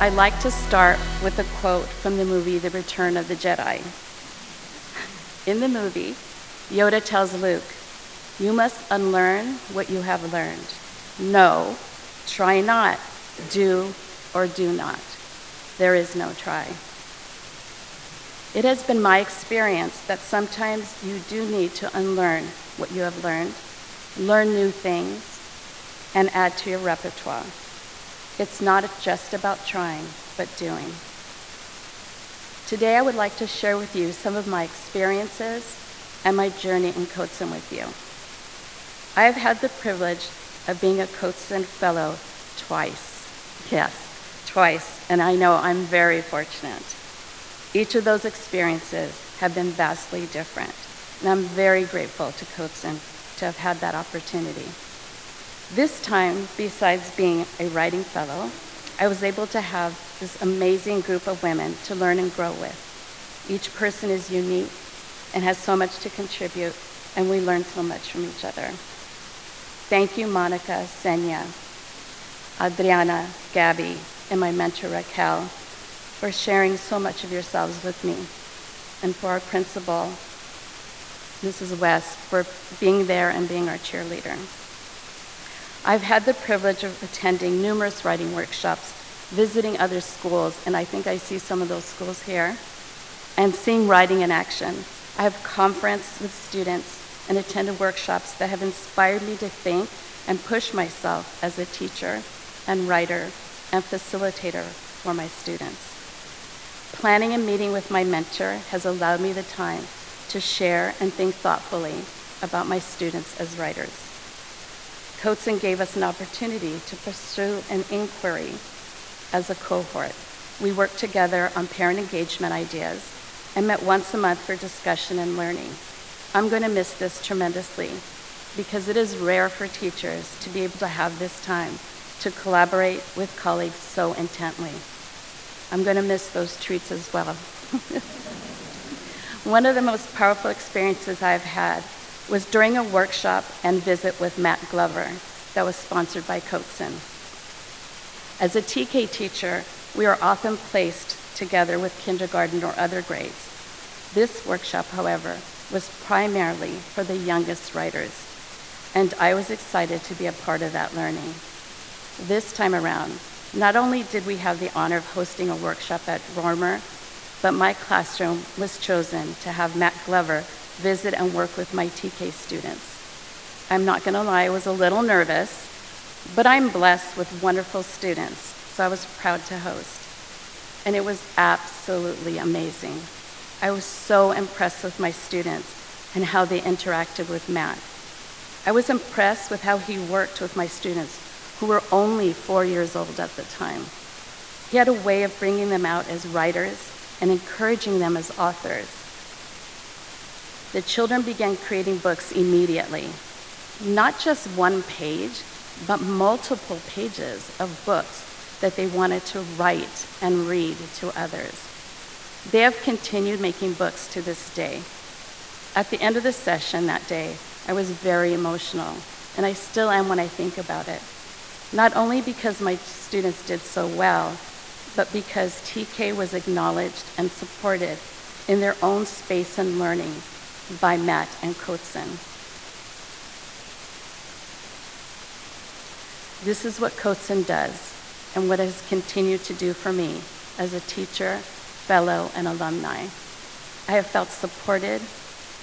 I'd like to start with a quote from the movie The Return of the Jedi. In the movie, Yoda tells Luke, "You must unlearn what you have learned. No, try not, do or do not. There is no try." It has been my experience that sometimes you do need to unlearn what you have learned, learn new things, and add to your repertoire. It's not just about trying, but doing. Today, I would like to share with you some of my experiences and my journey in Kotsen with you. I have had the privilege of being a Kotsen Fellow twice. Yes, twice, and I know I'm very fortunate. Each of those experiences have been vastly different, and I'm very grateful to Kotsen to have had that opportunity. This time, besides being a writing fellow, I was able to have this amazing group of women to learn and grow with. Each person is unique and has so much to contribute, and we learn so much from each other. Thank you, Monica, Senya, Adriana, Gabby, and my mentor, Raquel, for sharing so much of yourselves with me, and for our principal, Mrs. West, for being there and being our cheerleader. I've had the privilege of attending numerous writing workshops, visiting other schools, and I think I see some of those schools here, and seeing writing in action. I have conferenced with students and attended workshops that have inspired me to think and push myself as a teacher and writer and facilitator for my students. Planning a meeting with my mentor has allowed me the time to share and think thoughtfully about my students as writers. Kotsen gave us an opportunity to pursue an inquiry as a cohort. We worked together on parent engagement ideas and met once a month for discussion and learning. I'm going to miss this tremendously because it is rare for teachers to be able to have this time to collaborate with colleagues so intently. I'm going to miss those treats as well. One of the most powerful experiences I've had was during a workshop and visit with Matt Glover that was sponsored by Kotsen. As a TK teacher, we are often placed together with kindergarten or other grades. This workshop, however, was primarily for the youngest writers, and I was excited to be a part of that learning. This time around, not only did we have the honor of hosting a workshop at Rormer, but my classroom was chosen to have Matt Glover visit and work with my TK students. I'm not going to lie, I was a little nervous, but I'm blessed with wonderful students, so I was proud to host. And it was absolutely amazing. I was so impressed with my students and how they interacted with Matt. I was impressed with how he worked with my students, who were only 4 years old at the time. He had a way of bringing them out as writers and encouraging them as authors. The children began creating books immediately. Not just one page, but multiple pages of books that they wanted to write and read to others. They have continued making books to this day. At the end of the session that day, I was very emotional, and I still am when I think about it. Not only because my students did so well, but because TK was acknowledged and supported in their own space and learning by Matt and Kotsen. This is what Kotsen does and what it has continued to do for me as a teacher, fellow, and alumni. I have felt supported,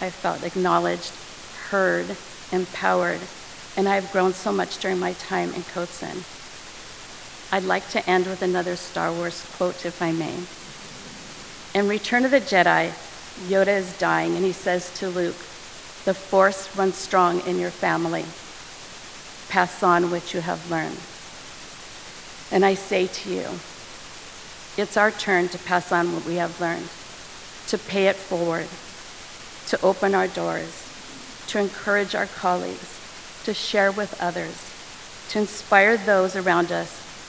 I have felt acknowledged, heard, empowered, and I have grown so much during my time in Kotsen. I'd like to end with another Star Wars quote, if I may. In Return of the Jedi, Yoda is dying, and he says to Luke, "The Force runs strong in your family. Pass on what you have learned." And I say to you, it's our turn to pass on what we have learned, to pay it forward, to open our doors, to encourage our colleagues, to share with others, to inspire those around us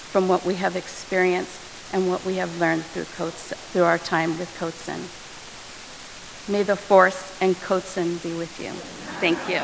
from what we have experienced and what we have learned through our time with Kotsen. May the Force and Kotsen be with you. Thank you.